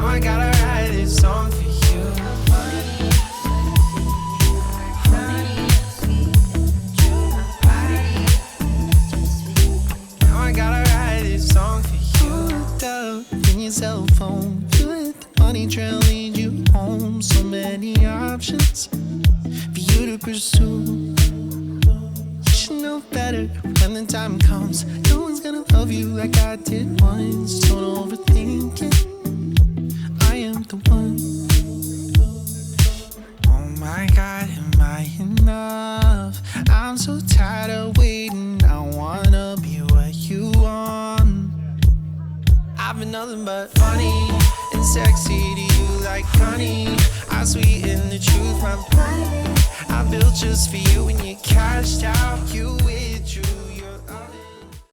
Now I gotta write this song for you. Now I gotta write this song for you. Looked up in your cell phone. You let the money trail lead you home. So many options for you to pursue. You should know better when the time comes. No one's gonna love you like I did once. Don't overthink it. I am the one. Oh my God, am I enough? I'm so tired of waiting. I wanna be what you want. I've been nothing but funny and sexy to you like honey. I sweeten the truth, my body I built just for you. When you cashed out, you withdrew.